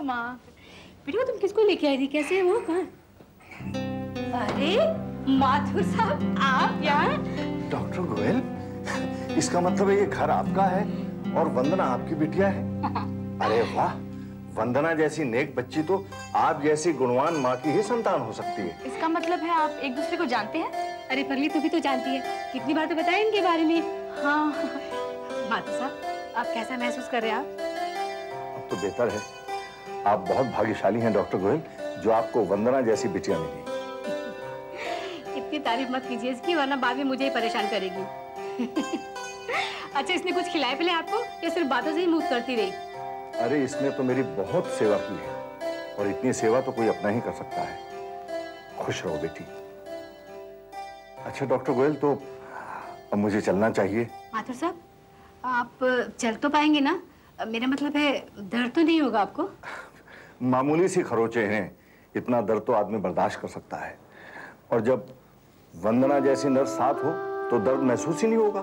हाँ माँ। बेटा तुम किसको लेके आई थी? कैसे है वो? कहाँ? अरे माथुर साहब आप यहाँ? डॉक्टर गोयल, इसका मतलब है ये घर आपका है और वंदना आपकी बिटिया है? अरे वाह, वंदना जैसी नेक बच्ची तो आप जैसी गुणवान माँ की ही संतान हो सकती है। इसका मतलब है आप एक दूसरे को जानते हैं? अरे परली तू भी तो जानती है, कितनी बार तो बताया इनके बारे में। हाँ माथुर साहब, आप कैसा महसूस कर रहे हैं? आप अब तो बेहतर है। आप बहुत भाग्यशाली हैं डॉक्टर गोयल, जो आपको वंदना जैसी बिटिया मिली। इतनी तारीफ मत कीजिए इसकी, वरना बाद में मुझे ही परेशान करेगी। अच्छा, इसने कुछ खिलाया पिलाया आपको या सिर्फ बातों से ही मूव करती रही? अरे इसने तो मेरी बहुत सेवा की है और इतनी सेवा तो कोई अपना ही कर सकता है। खुश रहो बेटी। अच्छा डॉक्टर गोयल, तो अब मुझे चलना चाहिए। माथुर साहब, आप चल तो पाएंगे ना? मेरा मतलब है दर्द तो नहीं होगा आपको? मामूली सी खरोचे हैं, इतना दर्द तो आदमी बर्दाश्त कर सकता है। और जब वंदना जैसी नर्स साथ हो तो दर्द महसूस ही नहीं होगा।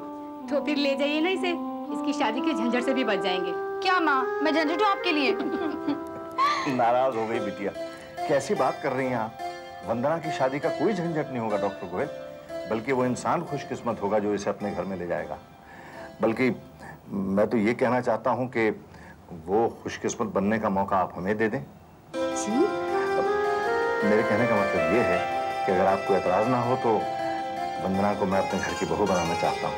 तो फिर ले जाइए ना इसे, इसकी शादी के झंझट से भी बच जाएंगे। क्या माँ, मैं झंझट हूँ आपके लिए? नाराज हो गई बिटिया, कैसी बात कर रही हैं आप? वंदना की शादी का कोई झंझट नहीं होगा डॉक्टर गोयल, बल्कि वो इंसान खुशकिस्मत होगा जो इसे अपने घर में ले जाएगा। बल्कि मैं तो ये कहना चाहता हूँ कि वो खुशकिस्मत बनने का मौका आप हमें दे दें। जी? मेरे कहने का मतलब ये है कि अगर आपको एतराज ना हो तो वंदना को मैं अपने घर की बहू बनाना चाहता हूँ।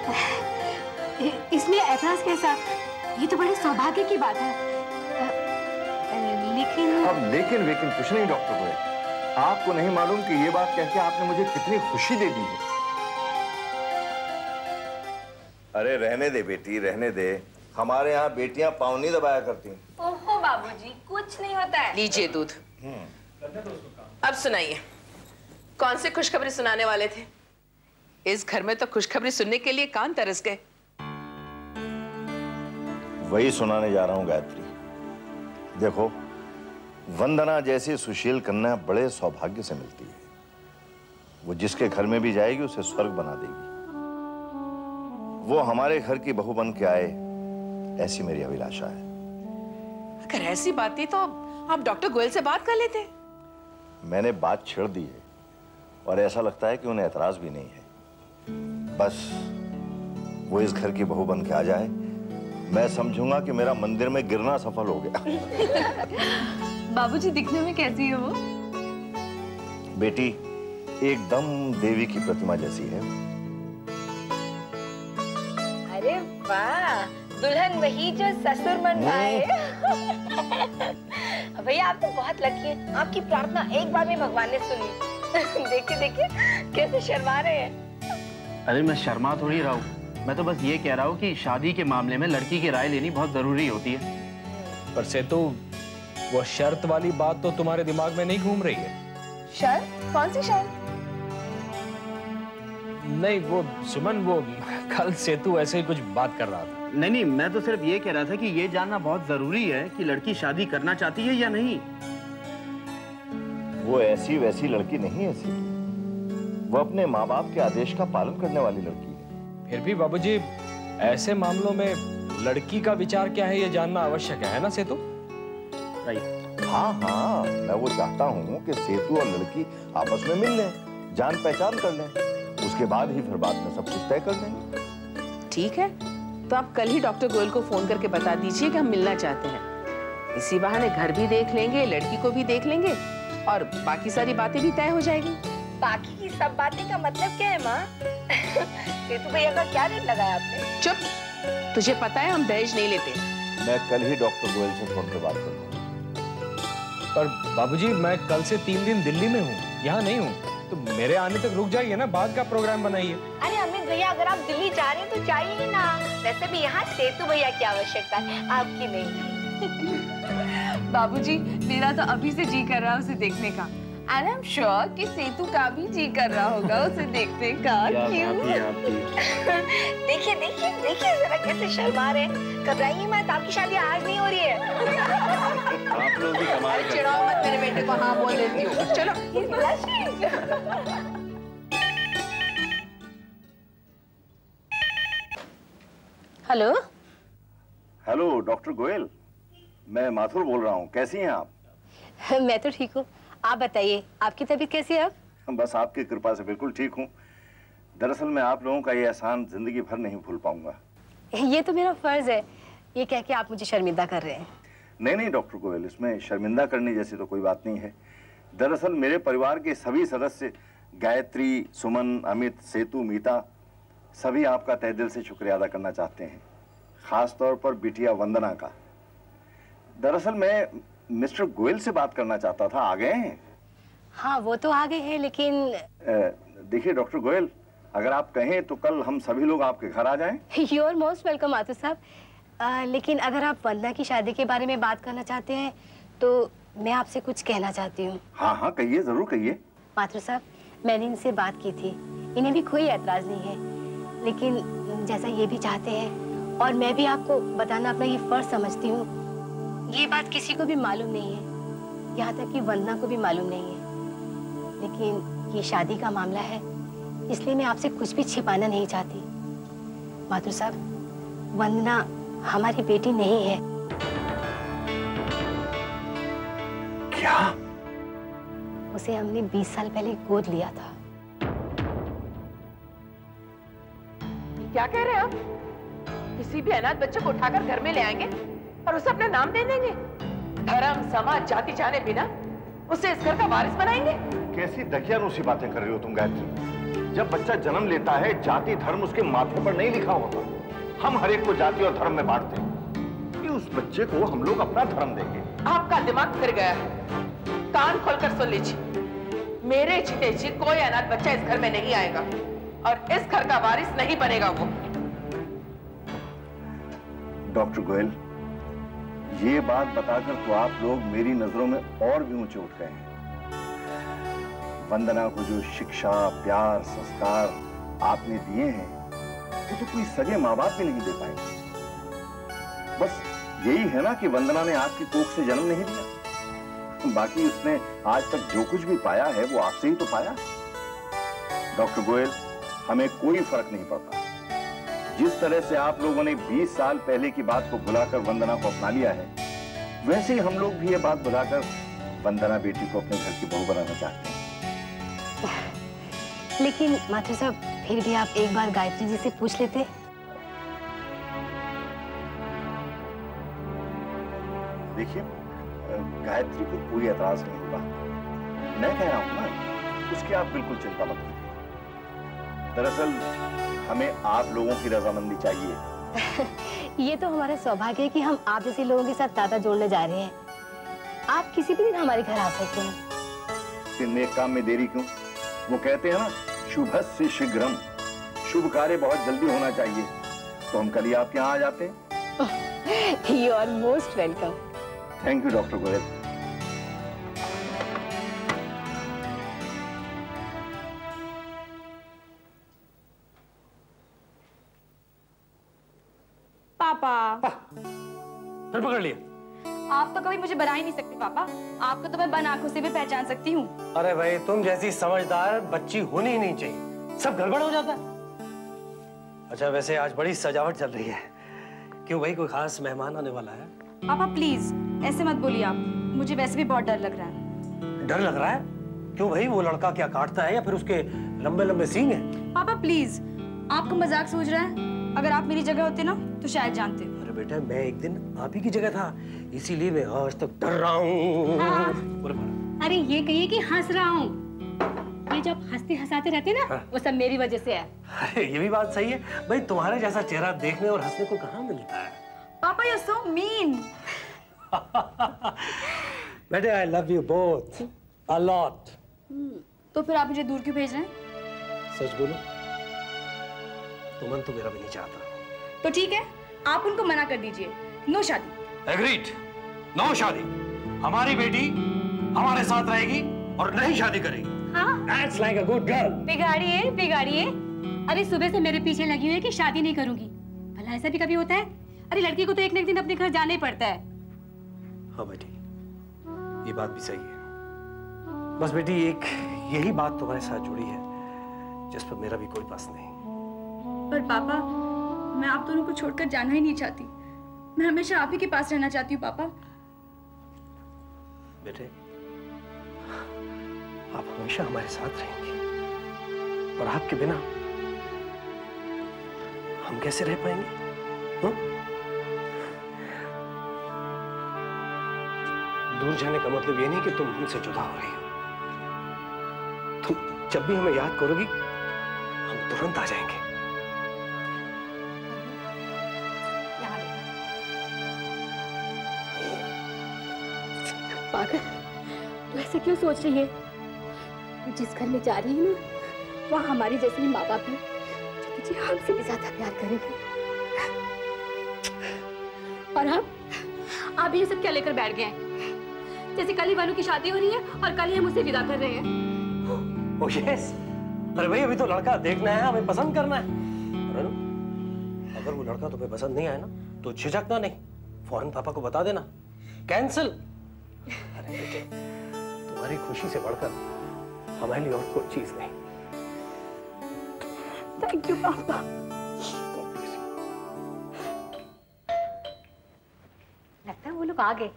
इसमें एतराज कैसा? ये तो बड़े सौभाग्य की बात है। लेकिन अब लेकिन कुछ नहीं डॉक्टर गोयल, आपको नहीं मालूम कि ये बात कह के आपने मुझे कितनी खुशी दे दी है। अरे रहने दे बेटी, रहने दे। हमारे यहाँ बेटियां पाँव नहीं दबाया करती। ओहो बाबूजी, कुछ नहीं होता है। लीजिए दूध। अब सुनाइए, कौन सी खुशखबरी सुनाने वाले थे? इस घर में तो खुशखबरी सुनने के लिए कान तरस गए। वही सुनाने जा रहा हूँ गायत्री। देखो, वंदना जैसी सुशील कन्या बड़े सौभाग्य से मिलती है। वो जिसके घर में भी जाएगी उसे स्वर्ग बना देगी। वो हमारे घर की बहू बन के आए, ऐसी मेरी अभिलाषा है। अगर ऐसी बात थी तो आप डॉक्टर गोयल से बात कर लेते। मैंने बात छेड़ दी है और ऐसा लगता है कि उन्हें एतराज भी नहीं है। बस वो इस घर की बहू बन के आ जाए, मैं समझूंगा कि मेरा मंदिर में गिरना सफल हो गया। बाबूजी दिखने में कैसी है वो? बेटी एकदम देवी की प्रतिमा जैसी है। अरे वाह, दुल्हन वही जो ससुर मन पाए। भैया आप तो बहुत लकी हैं, आपकी प्रार्थना एक बार में भगवान ने सुनी। देखिए देखिए कैसे शर्मा रहे हैं। अरे मैं शर्मा थोड़ी रहा हूँ, मैं तो बस ये कह रहा हूँ कि शादी के मामले में लड़की की राय लेनी बहुत जरूरी होती है। पर सेतु, वो शर्त वाली बात तो तुम्हारे दिमाग में नहीं घूम रही है? शर्त? कौन सी शर्त? नहीं वो सुमन, वो कल सेतु ऐसे ही कुछ बात कर रहा था। नहीं, मैं तो सिर्फ ये कह रहा था कि ये जानना बहुत जरूरी है कि लड़की शादी करना चाहती है या नहीं। वो ऐसी वैसी लड़की नहीं है सीतू, वो अपने माँ बाप के आदेश का पालन करने वाली लड़की है। फिर भी बाबूजी, ऐसे मामलों में लड़की का विचार क्या है ये जानना आवश्यक है ना सेतु? राइट। हाँ हाँ, मैं वो चाहता हूँ कि सेतु और लड़की आपस में मिल लें, जान पहचान कर लें, उसके बाद ही फिर बाद में सब कुछ तय कर लेंगे। ठीक है, तो आप कल ही डॉक्टर गोयल को फोन करके बता दीजिए कि हम मिलना चाहते हैं। इसी बहाने घर भी देख लेंगे, लड़की को भी देख लेंगे और बाकी सारी बातें भी तय हो जाएगी। बाकी की सब बातें का मतलब क्या है माँ? सेतु भैया का क्या रेट लगाया आपने? चुप, तुझे पता है हम दहेज नहीं लेते। मैं कल ही डॉक्टर गोयल से फोन पे बात कर लूंगा। पर बाबूजी, मैं कल से 3 दिन दिल्ली में हूँ, यहाँ नहीं हूँ, तो मेरे आने तक रुक जाइए ना, बाद का प्रोग्राम बनाइए। अरे अमित भैया, अगर आप दिल्ली जा रहे हैं तो जाइए ही ना। वैसे भी यहाँ सेतु भैया की आवश्यकता है, आपकी नहीं। बाबूजी, मेरा तो अभी से जी कर रहा है उसे देखने का। एंड आई एम श्योर कि सेतु का भी जी कर रहा होगा उसे देखने का। क्यों? देखिए देखिए देखिए जरा कैसे शर्मा रहे हैं। घबराइए मत, आपकी शादी आज नहीं हो रही है। आप लोग भी कमाल करते हैं। चिढ़ाओ मत मेरे बेटे को, हाँ बोल देती हूँ। चलो। हेलो हेलो डॉक्टर गोयल, मैं माथुर बोल रहा हूँ। कैसी हैं आप? मैं तो ठीक हूँ, आप बताइए आपकी तबीयत कैसी है अब? बस आपकी कृपा से बिल्कुल ठीक हूँ। दरअसल मैं आप लोगों का ये एहसान जिंदगी भर नहीं भूल पाऊंगा। ये तो मेरा फर्ज है, ये कह के आप मुझे शर्मिंदा कर रहे हैं। नहीं नहीं डॉक्टर गोयल, इसमें शर्मिंदा करने जैसी तो कोई बात नहीं है। दरअसल मेरे परिवार के सभी सदस्य, गायत्री, सुमन, अमित, सेतु, मीता, सभी आपका तहे दिल से शुक्रिया अदा करना चाहते हैं, खास तौर पर बिटिया वंदना का। दरअसल मैं मिस्टर गोयल से बात करना चाहता था। आ गए हैं? हाँ वो तो आ गए हैं, लेकिन देखिए डॉक्टर गोयल, अगर आप कहें तो कल हम सभी लोग आपके घर आ जाएं। You are most welcome Mathur साहब। लेकिन अगर आप वंदना की शादी के बारे में बात करना चाहते हैं तो मैं आपसे कुछ कहना चाहती हूँ। हाँ हाँ कहिए, जरूर कहिए। माथुर साहब, मैंने इनसे बात की थी, इन्हें भी कोई ऐतराज नहीं है, लेकिन जैसा ये भी चाहते हैं और मैं भी आपको बताना अपना ये फर्ज समझती हूँ, ये बात किसी को भी मालूम नहीं है, यहाँ तक कि वंदना को भी मालूम नहीं है। लेकिन ये शादी का मामला है, इसलिए मैं आपसे कुछ भी छिपाना नहीं चाहती। माथुर साहब, वंदना हमारी बेटी नहीं है। क्या? उसे हमने 20 साल पहले गोद लिया था। क्या कह रहे हैं आप? किसी भी अनाथ बच्चे को उठाकर घर में ले आएंगे और उसे अपना नाम दे देंगे? धर्म, समाज, जाति जाने बिना उसे इस घर का वारिस बनाएंगे? कैसी दकियानूसी बातें कर रही हो तुम गायत्री? जब बच्चा जन्म लेता है, जाति धर्म उसके माथे पर नहीं लिखा होता। हम हर एक को जाति और धर्म में बांटते हैं कि उस बच्चे को हम लोग अपना धर्म देंगे। आपका दिमाग फिर गया है। कान खोलकर सुन लीजिए, मेरे जीते जी कोई अनाथ बच्चा इस घर में नहीं आएगा और इस घर का वारिस नहीं बनेगा वो। डॉक्टर गोयल, ये बात बताकर तो आप लोग मेरी नजरों में और भी ऊंचे उठ गए हैं। वंदना को जो शिक्षा, प्यार, संस्कार आपने दिए हैं वो तो कोई सगे माँ बाप भी नहीं दे पाएंगे। बस यही है ना कि वंदना ने आपकी कोख से जन्म नहीं लिया, बाकी उसने आज तक जो कुछ भी पाया है वो आपसे ही तो पाया। डॉक्टर गोयल, हमें कोई फर्क नहीं पड़ता। जिस तरह से आप लोगों ने 20 साल पहले की बात को भुलाकर वंदना को अपना लिया है, वैसे ही हम लोग भी ये बात भुलाकर वंदना बेटी को अपने घर की बहू बनाना चाहते हैं। लेकिन माथुर साहब, फिर भी आप एक बार गायत्री जी से पूछ लेते। देखिए, गायत्री को कोई एतराज नहीं होगा। मैं कह रहा हूं ना, उसकी आप बिल्कुल चिंता मत कीजिए। दरअसल हमें आप लोगों की रजामंदी चाहिए। ये तो हमारा सौभाग्य है कि हम आप जैसे लोगों के साथ नाता जोड़ने जा रहे हैं। आप किसी भी दिन हमारे घर आ सकते हैं। फिर नेक काम में देरी क्यों? वो कहते हैं ना, शुभस्य शीघ्रम, शुभ कार्य बहुत जल्दी होना चाहिए। तो हम कल ही आपके यहाँ आ जाते हैं। You are most welcome. Thank you doctor Goyal. पापा, फिर पकड़ लिया? आप तो कभी मुझे बना ही नहीं सकते पापा। आपको तो मैं बन आंखों से भी पहचान सकती हूँ। अरे भाई, तुम जैसी समझदार बच्ची होनी ही नहीं चाहिए, सब गड़बड़ हो जाता है। अच्छा, वैसे आज बड़ी सजावट चल रही है, क्यों भाई, कोई खास मेहमान आने वाला है? पापा प्लीज ऐसे मत बोलिए आप, मुझे वैसे भी बहुत डर लग रहा है। डर लग रहा है? क्यों भाई, वो लड़का क्या काटता है या फिर उसके लंबे लंबे सींग हैं? पापा प्लीज, आपको मजाक सूझ रहा है? अगर आप मेरी जगह होते ना तो शायद जानते। अरे बेटा, मैं एक दिन आप ही की जगह था, इसीलिए मैं आज तक डर रहा हूँ। हाँ। अरे ये कहिए कि हंस रहा हूँ। ये जब हंसते हंसाते रहते ना, वो सब मेरी वजह से है। अरे ये भी बात सही है भाई, तुम्हारे जैसा चेहरा देखने और हंसने को कहाँ मिलता है। पापा यू सो मीन। बेटे, I love you both a lot. तो फिर आप मुझे दूर क्यों भेज रहे हैं? सच बोलो तो मन तो मेरा भी नहीं चाहता। तो ठीक है, आप उनको मना कर दीजिए, नो शादी। एग्रीड, नो शादी। हमारी बेटी हमारे साथ रहेगी और नहीं शादी करेगी। हाँ। That's like a good girl. बिगाड़िए बिगाड़िए। अरे सुबह से मेरे पीछे लगी हुई है कि शादी नहीं करूंगी। भला ऐसा भी कभी होता है? अरे लड़की को तो एक न एक दिन अपने घर जाना ही पड़ता है। हाँ बेटी, ये बात भी सही है। बस बेटी, एक यही बात तुम्हारे साथ जुड़ी है जिस पर मेरा भी कोई बस नहीं। पर पापा, मैं आप दोनों को छोड़कर जाना ही नहीं चाहती। मैं हमेशा आप ही के पास रहना चाहती हूँ पापा। बेटे, आप हमेशा हमारे साथ रहेंगे और आपके बिना हम कैसे रह पाएंगे? दूर जाने का मतलब ये नहीं कि तुम हमसे जुदा हो रही हो। तुम जब भी हमें याद करोगी हम तुरंत आ जाएंगे। पागल, तू ऐसे क्यों सोच रही है? जिस घर में जा रही है ना, वहाँ हमारे जैसे ही माँ बाप हैं जो तुझे हमसे भी ज्यादा प्यार करेंगे। और आप ये सब क्या लेकर बैठ गए हैं? जैसे कल ही वालों की शादी हो रही है और कल ही हम उसे विदा कर रहे हैं। ओह यस, अरे भाई अभी तो लड़का देखना है, हमें पसंद करना है। अगर वो लड़का तुम्हें पसंद नहीं आया ना तो झिझकना नहीं, फौरन पापा को बता देना, कैंसिल। अरे बेटे, तुम्हारी खुशी से बढ़कर हमारे लिए और कोई चीज नहीं। थैंक यू पापा। लगता है वो लोग आ गए।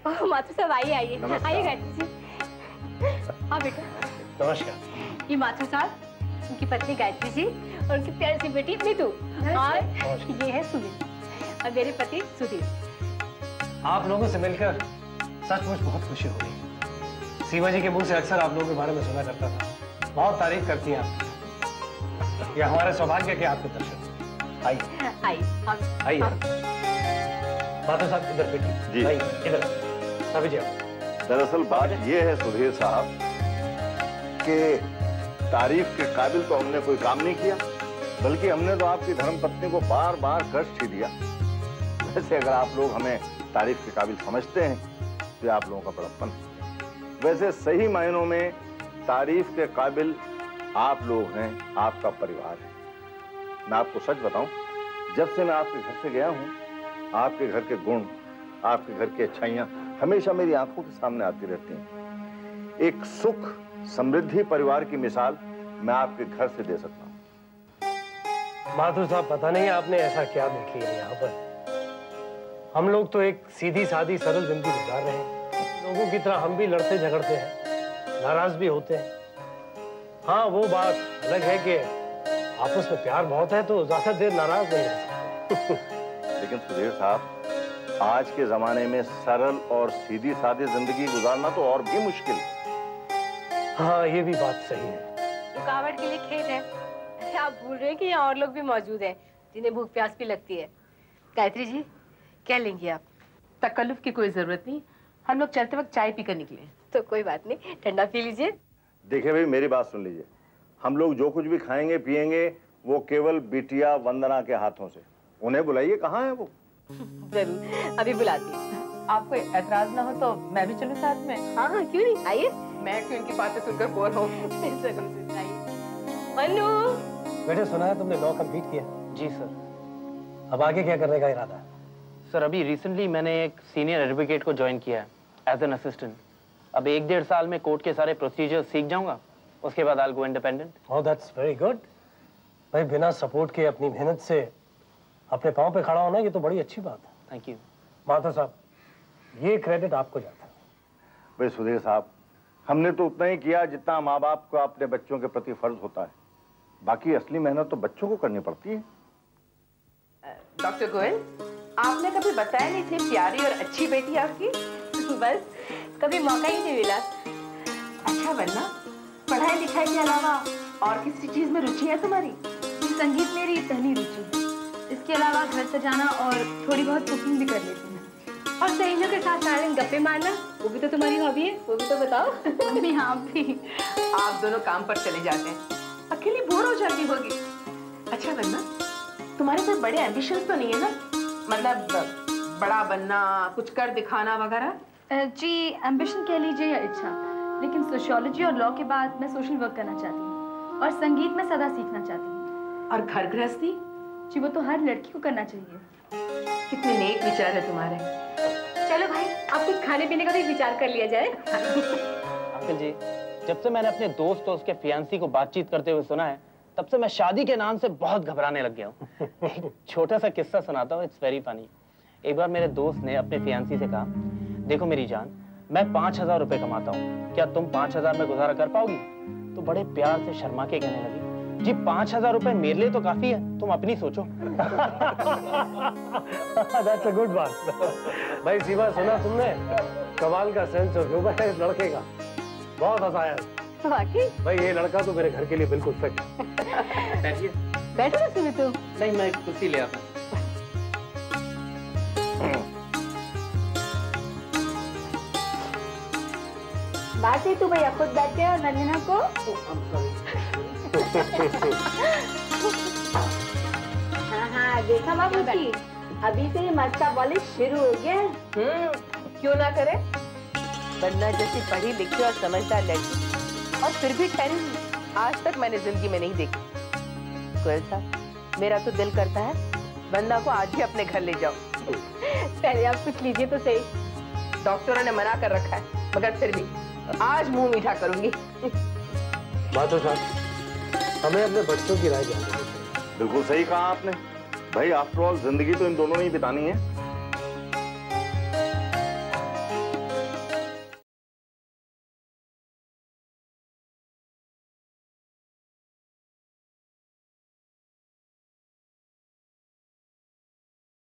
ओह माथुर साहब, आइए आइए आइए गायत्री जी। हाँ बेटा। नमस्कार। ये माथुर साहब, उनकी पत्नी गायत्री जी और उनकी प्यारी सी बेटी नीतू, और ये है सुधीर और मेरे पति सुधीर। आप लोगों से मिलकर सचमुच बहुत खुशी हो रही है। सीमा जी के मुंह से अक्सर आप लोगों के बारे में सुना करता था, बहुत तारीफ करती हैं आप। ये हमारे सौभाग्य के आपके दर्शन। आइए आइए आइए। माधव साहब इधर बैठिए। जी। आइए इधर। अभी जी आप। दरअसल बात ये है सुधीर साहब कि तारीफ के काबिल तो हमने कोई काम नहीं किया, बल्कि हमने तो आपकी धर्मपत्नी को बार बार कष्ट ही दिया। वैसे अगर आप लोग हमें तारीफ के काबिल समझते हैं तो आप लोगों का बड़प्पन। वैसे सही मायनों में तारीफ के काबिल आप लोग हैं, आपका परिवार है। मैं आपको सच बताऊं, जब से मैं आपके घर से गया हूं, आपके घर के गुण, आपके घर की अच्छाइयां हमेशा मेरी आंखों के सामने आती रहती हैं। एक सुख समृद्धि परिवार की मिसाल मैं आपके घर से दे सकता हूं। माधुर साहब, पता नहीं आपने ऐसा क्या देख लिया यहाँ पर। हम लोग तो एक सीधी सादी सरल जिंदगी गुजार रहे हैं। लोगों की तरह हम भी लड़ते झगड़ते हैं, नाराज भी होते हैं। हाँ, वो बात अलग है कि आपस में प्यार बहुत है तो ज्यादा देर नाराज नहीं रह सकते। लेकिन सुधीर साहब, आज के जमाने में सरल और सीधी सादी जिंदगी गुजारना तो और भी मुश्किल है। हाँ, ये भी बात सही है। रुकावट के लिए खेद है। आप भूल रहे हैं कि यहाँ और लोग भी मौजूद हैं जिन्हें भूख प्यास भी लगती है। गायत्री जी, क्या लेंगी आप? तकल्लुफ की कोई जरूरत नहीं, हम लोग चलते वक्त चाय पीकर निकले। तो कोई बात नहीं, ठंडा पी लीजिए। देखिए भाई, मेरी बात सुन लीजिए। हम लोग जो कुछ भी खाएंगे पिएंगे वो केवल बिटिया वंदना के हाथों से। उन्हें बुलाइए, कहाँ है वो? जरूर, अभी बुलाती हूँ। आपको एतराज ना हो तो मैं भी चलूं साथ में? हाँ हाँ, क्यों नहीं, आइए। मैं क्यों इनकी बातें सुनकर बोर हूँ। मन्नू, बेटे, सुना है तुमने लॉ कंप्लीट किया? जी सर। अब आगे क्या करने का इरादा है? सर, अभी रिसेंटली मैंने एक सीनियर एडवोकेट को ज्वाइन किया है एज एन असिस्टेंट। अब 1-1.5 साल में कोर्ट के सारे प्रोसीजर सीख जाऊंगा, उसके बाद I'll go independent। Oh, that's very good। भाई, बिना सपोर्ट के अपनी मेहनत से अपने पाँव पे खड़ा होना, ये तो बड़ी अच्छी बात है। Thank you. माधव साहब, ये क्रेडिट आपको जाता है। भाई सुधीर साहब, हमने तो उतना ही किया जितना माँ बाप को अपने बच्चों के प्रति फर्ज होता है। बाकी असली मेहनत तो बच्चों को करनी पड़ती है। डॉक्टर गोयल, आपने कभी बताया नहीं इतनी प्यारी और अच्छी बेटी आपकी। बस कभी मौका ही नहीं मिला। अच्छा वरना पढ़ाई लिखाई के अलावा और किसी चीज में रुचि है तुम्हारी? संगीत मेरी पहली रुचि है। इसके अलावा घर सजाना और थोड़ी बहुत कुकिंग भी कर लेती हूँ। और सहेलियों के साथ सारे दिन गप्पे मारना, वो भी तो तुम्हारी हॉबी है, वो भी तो बताओ। मम्मी, हाँ भी। आप दोनों काम पर चले जाते हैं, अकेली बोर हो जाती होगी। अच्छा वरना तुम्हारे कोई बड़े एम्बिशंस तो नहीं है ना? मतलब बड़ा बनना, कुछ कर दिखाना वगैरह? जी, एम्बिशन कह लीजिए या इच्छा, लेकिन सोशियोलॉजी और लॉ के बाद मैं सोशल वर्क करना चाहती हूँ और संगीत में सदा सीखना चाहती हूँ। और घर गृहस्थी? जी, वो तो हर लड़की को करना चाहिए। कितने नेक विचार है तुम्हारे। चलो भाई, अब कुछ खाने पीने का भी विचार कर लिया जाए। अंकल जी, जब से मैंने अपने दोस्त और उसके फियांसी को बातचीत करते हुए सुना है, तब से मैं शादी के नाम से बहुत घबराने लग गया हूँ। एक छोटा सा किस्सा सुनाता हूँ, इट्स वेरी फनी। एक बार मेरे दोस्त ने अपने फियांसी से कहा, देखो मेरी जान, मैं 5,000 रुपए कमाता हूँ, क्या तुम 5,000 में गुजारा कर पाओगी? तो बड़े प्यार से शर्मा के कहने लगी, जी 5,000 रुपए मेरे लिए तो काफी है, तुम अपनी सोचो। That's a good बात। भाई सीमा, सुना तुमने? कमाल का सेंस ऑफ ह्यूमर है इस लड़के का, बहुत हंसाया। वाकई? भाई ये लड़का तो मेरे घर के लिए बिल्कुल फिट है। बैठिए। बैठो ना सुमित। नहीं, मैं कुर्सी ले आता हूँ। बात है तू भैया खुद बैठे और नंजना को। हाँ, देखा बाबूजी, अभी से ही मस्का पॉलिश शुरू हो गया। क्यों ना करे? वंदना जैसी पढ़ी लिखी और समझदार लड़की, और फिर भी ठहरी, आज तक मैंने जिंदगी में नहीं देखी। गोयल साहब, मेरा तो दिल करता है वंदना को आज ही अपने घर ले जाओ। पहले आप कुछ लीजिए तो सही। डॉक्टरों ने मना कर रखा है, मगर फिर भी आज मुंह मीठा करूंगी। माधव साहब, हमें अपने बच्चों की राय जाननी चाहिए। बिल्कुल सही कहा आपने। भाई आफ्टर ऑल जिंदगी तो इन दोनों ने ही बितानी है।